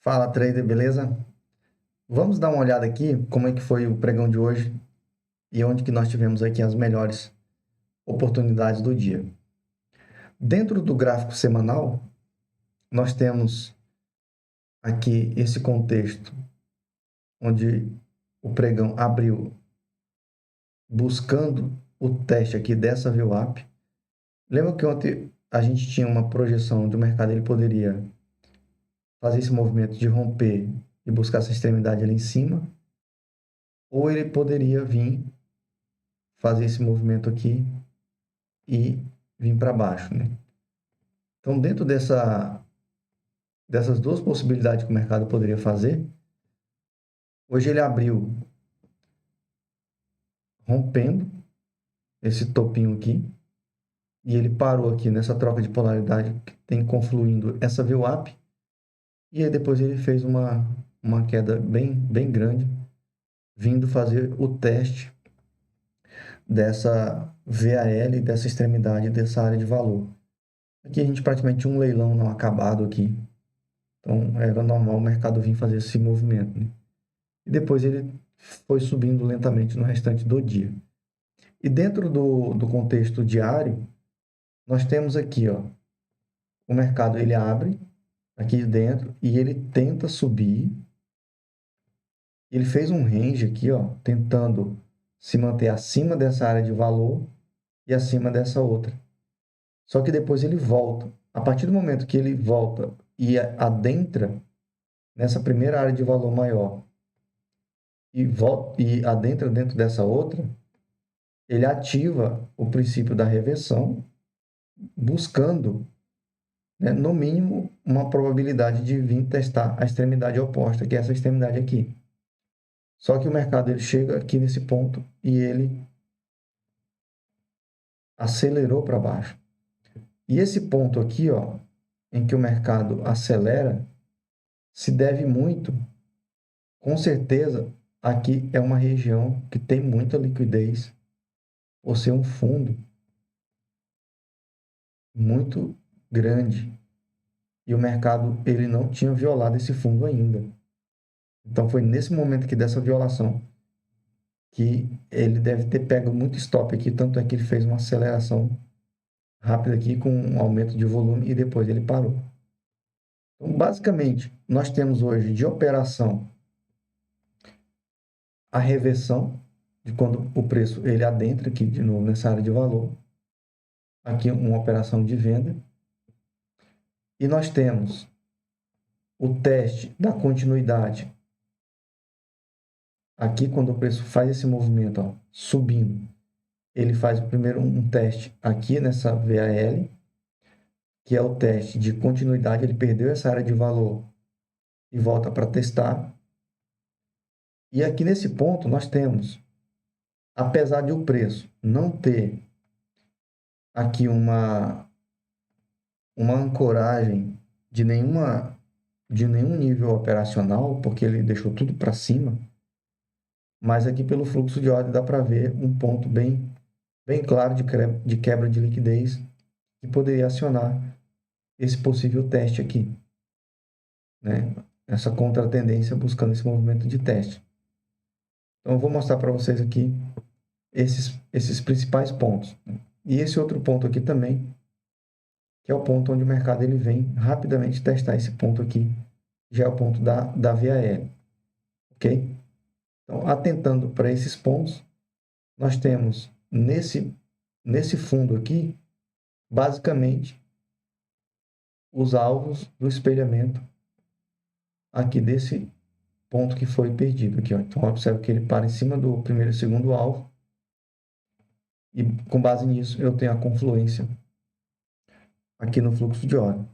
Fala, trader, beleza? Vamos dar uma olhada aqui como é que foi o pregão de hoje e onde que nós tivemos aqui as melhores oportunidades do dia. Dentro do gráfico semanal, nós temos aqui esse contexto onde o pregão abriu buscando o teste aqui dessa VWAP. Lembra que ontem a gente tinha uma projeção do mercado, ele poderia fazer esse movimento de romper e buscar essa extremidade ali em cima, ou ele poderia vir fazer esse movimento aqui e vir para baixo, né? Então, dentro dessas duas possibilidades que o mercado poderia fazer, hoje ele abriu rompendo esse topinho aqui e ele parou aqui nessa troca de polaridade que tem confluindo essa VWAP e aí depois ele fez uma queda bem grande, vindo fazer o teste dessa VAL, dessa extremidade, dessa área de valor. Aqui a gente praticamente tinha um leilão não acabado aqui, então era normal o mercado vir fazer esse movimento, né? E depois ele foi subindo lentamente no restante do dia. E dentro do contexto diário, nós temos aqui, ó, o mercado ele abre aqui dentro e ele tenta subir. Ele fez um range aqui, ó, tentando se manter acima dessa área de valor e acima dessa outra. Só que depois ele volta. A partir do momento que ele volta e adentra nessa primeira área de valor maior e volta e adentra dentro dessa outra, ele ativa o princípio da reversão, buscando, né, no mínimo, uma probabilidade de vir testar a extremidade oposta, que é essa extremidade aqui. Só que o mercado ele chega aqui nesse ponto e ele acelerou para baixo. E esse ponto aqui, ó, em que o mercado acelera, se deve muito, com certeza, aqui é uma região que tem muita liquidez, por ser um fundo muito grande. E o mercado ele não tinha violado esse fundo ainda. Então foi nesse momento aqui dessa violação que ele deve ter pego muito stop aqui, tanto é que ele fez uma aceleração rápida aqui com um aumento de volume e depois ele parou. Então, basicamente, nós temos hoje de operação a reversão de quando o preço ele adentra aqui de novo nessa área de valor. Aqui uma operação de venda. E nós temos o teste da continuidade. Aqui quando o preço faz esse movimento, ó, subindo, ele faz primeiro um teste aqui nessa VAL, que é o teste de continuidade, ele perdeu essa área de valor e volta para testar. E aqui nesse ponto nós temos, apesar de o preço não ter aqui uma ancoragem de nenhum nível operacional, porque ele deixou tudo para cima, mas aqui pelo fluxo de ordem dá para ver um ponto bem claro de quebra de liquidez que poderia acionar esse possível teste aqui, né? Essa contratendência buscando esse movimento de teste. Então, eu vou mostrar para vocês aqui esses principais pontos. E esse outro ponto aqui também, que é o ponto onde o mercado ele vem rapidamente testar esse ponto aqui, já é o ponto da VAL, ok? Então, atentando para esses pontos, nós temos nesse fundo aqui, basicamente, os alvos do espelhamento aqui desse ponto que foi perdido aqui, ó. Então, observe que ele para em cima do primeiro e segundo alvo e com base nisso eu tenho a confluência aqui no fluxo de ordem.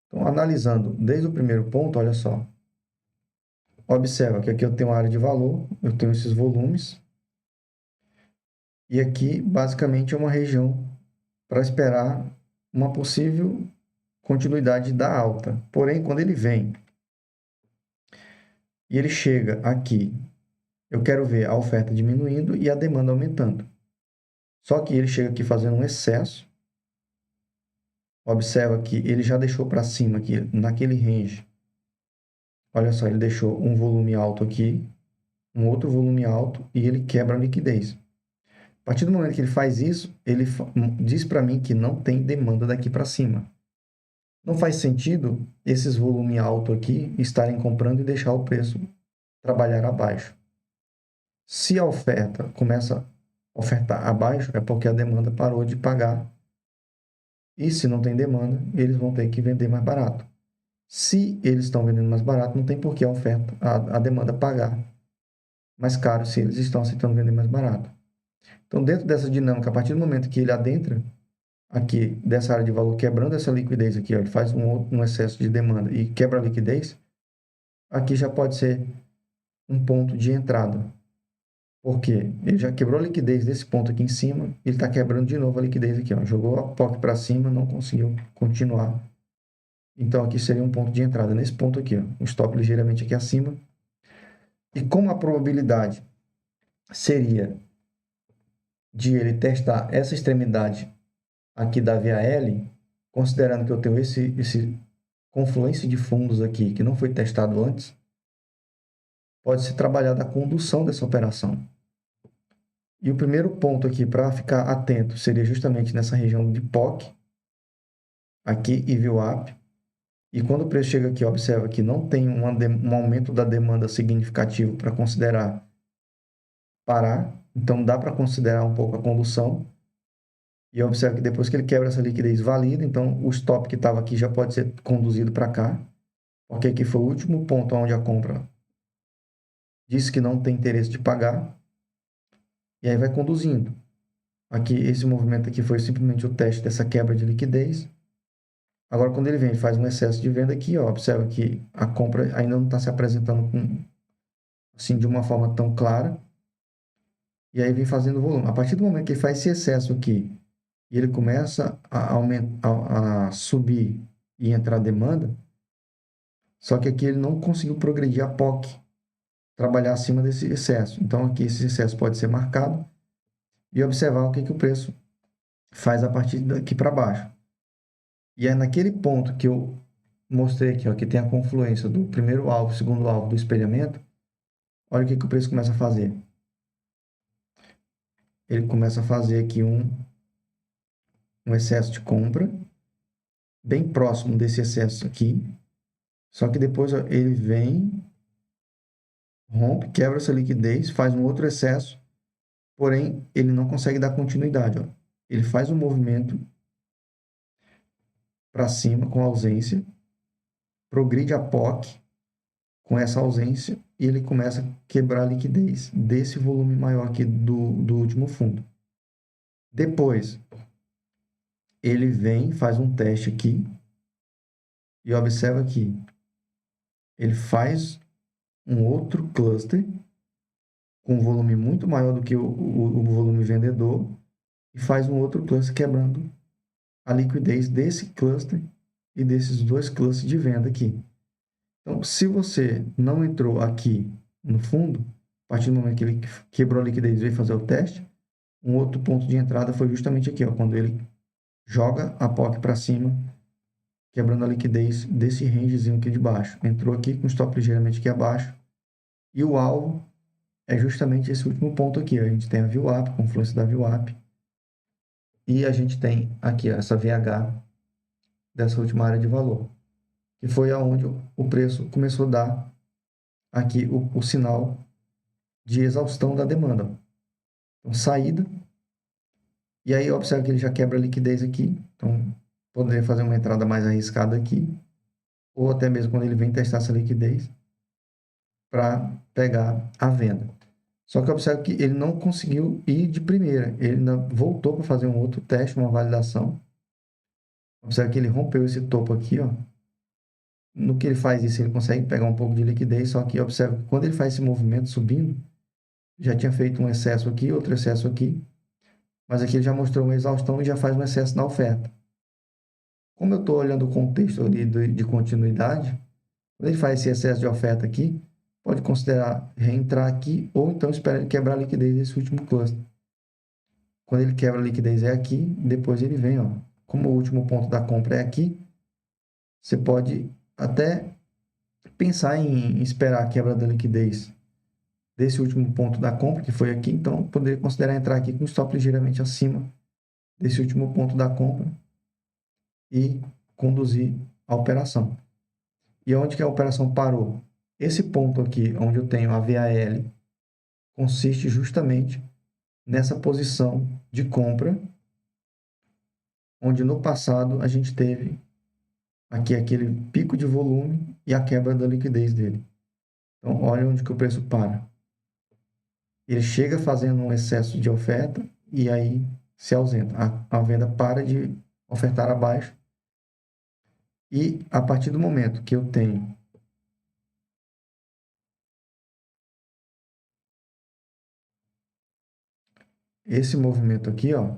Então, analisando desde o primeiro ponto, olha só, observa que aqui eu tenho uma área de valor, eu tenho esses volumes e aqui basicamente é uma região para esperar uma possível continuidade da alta. Porém, quando ele vem e ele chega aqui, eu quero ver a oferta diminuindo e a demanda aumentando. Só que ele chega aqui fazendo um excesso. Observa que ele já deixou para cima aqui, naquele range, Olha só, ele deixou um volume alto aqui, um outro volume alto e ele quebra a liquidez. A partir do momento que ele faz isso, ele diz para mim que não tem demanda daqui para cima. Não faz sentido esses volumes altos aqui estarem comprando e deixar o preço trabalhar abaixo. Se a oferta começa a ofertar abaixo, é porque a demanda parou de pagar. E se não tem demanda, eles vão ter que vender mais barato. Se eles estão vendendo mais barato, não tem por que a oferta, a demanda pagar mais caro se eles estão aceitando vender mais barato. Então, dentro dessa dinâmica, a partir do momento que ele adentra aqui dessa área de valor, quebrando essa liquidez aqui, ó, ele faz um excesso de demanda e quebra a liquidez, aqui já pode ser um ponto de entrada. Porque ele já quebrou a liquidez desse ponto aqui em cima, ele está quebrando de novo a liquidez aqui, ó, jogou a POC para cima, não conseguiu continuar. Então, aqui seria um ponto de entrada, nesse ponto aqui, ó, um stop ligeiramente aqui acima. E como a probabilidade seria de ele testar essa extremidade aqui da VAL, considerando que eu tenho esse confluência de fundos aqui que não foi testado antes, pode se trabalhar da condução dessa operação. E o primeiro ponto aqui para ficar atento seria justamente nessa região de POC, aqui e VWAP. E quando o preço chega aqui, observa que não tem um aumento da demanda significativo para considerar parar. Então dá para considerar um pouco a condução. E observa que depois que ele quebra essa liquidez valida, então o stop que estava aqui já pode ser conduzido para cá. Porque aqui foi o último ponto onde a compra disse que não tem interesse de pagar. E aí vai conduzindo. Aqui, esse movimento aqui foi simplesmente o teste dessa quebra de liquidez. Agora, quando ele vem e faz um excesso de venda aqui, ó, observa que a compra ainda não está se apresentando assim, de uma forma tão clara. E aí vem fazendo volume. A partir do momento que ele faz esse excesso aqui e ele começa a subir e entrar demanda, só que aqui ele não conseguiu progredir a POC, trabalhar acima desse excesso. Então, aqui esse excesso pode ser marcado e observar o que o preço faz a partir daqui para baixo. E é naquele ponto que eu mostrei aqui, ó, que tem a confluência do primeiro alvo, segundo alvo do espelhamento. Olha o que o preço começa a fazer. Ele começa a fazer aqui um excesso de compra, bem próximo desse excesso aqui. Só que depois, ó, ele vem, rompe, quebra essa liquidez, faz um outro excesso, porém ele não consegue dar continuidade. Ó. Ele faz um movimento para cima com ausência, progride a POC com essa ausência e ele começa a quebrar a liquidez desse volume maior aqui do último fundo. Depois, ele vem, faz um teste aqui e observa que ele faz um outro cluster com um volume muito maior do que o volume vendedor e faz um outro cluster quebrando a liquidez desse cluster e desses dois clusters de venda aqui. Então, se você não entrou aqui no fundo, a partir do momento que ele quebrou a liquidez e veio fazer o teste, um outro ponto de entrada foi justamente aqui, ó, quando ele joga a POC para cima, quebrando a liquidez desse rangezinho aqui de baixo. Entrou aqui com stop ligeiramente aqui abaixo. E o alvo é justamente esse último ponto aqui. A gente tem a VWAP, a confluência da VWAP. E a gente tem aqui ó, essa VH dessa última área de valor. Que foi aonde o preço começou a dar aqui o sinal de exaustão da demanda. Então, saída. E aí, observa que ele já quebra a liquidez aqui. Então, poderia fazer uma entrada mais arriscada aqui. Ou até mesmo quando ele vem testar essa liquidez para pegar a venda. Só que observa que ele não conseguiu ir de primeira. Ele ainda voltou para fazer um outro teste, uma validação. Observa que ele rompeu esse topo aqui, ó. No que ele faz isso, ele consegue pegar um pouco de liquidez, só que observa que quando ele faz esse movimento subindo, já tinha feito um excesso aqui, outro excesso aqui, mas aqui ele já mostrou uma exaustão e já faz um excesso na oferta. Como eu estou olhando o contexto ali de continuidade, quando ele faz esse excesso de oferta aqui, pode considerar reentrar aqui ou então esperar ele quebrar a liquidez desse último cluster. Quando ele quebra a liquidez é aqui, depois ele vem, ó. Como o último ponto da compra é aqui, você pode até pensar em esperar a quebra da liquidez desse último ponto da compra, que foi aqui, então poderia considerar entrar aqui com stop ligeiramente acima desse último ponto da compra e conduzir a operação. E onde que a operação parou? Esse ponto aqui, onde eu tenho a VAL, consiste justamente nessa posição de compra, onde no passado a gente teve aqui aquele pico de volume e a quebra da liquidez dele. Então, olha onde que o preço para. Ele chega fazendo um excesso de oferta e aí se ausenta. A venda para de ofertar abaixo. E a partir do momento que eu tenho esse movimento aqui, ó,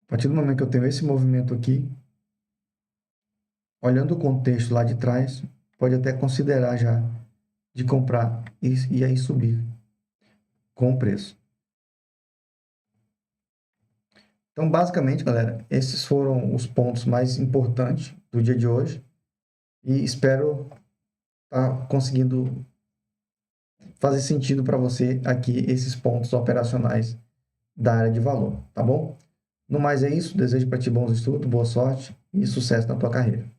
a partir do momento que eu tenho esse movimento aqui, olhando o contexto lá de trás, pode até considerar já de comprar e aí subir com o preço. Então, basicamente, galera, esses foram os pontos mais importantes do dia de hoje e espero estar conseguindo fazer sentido para você aqui esses pontos operacionais da área de valor, tá bom? No mais é isso, desejo para ti bons estudos, boa sorte e sucesso na tua carreira.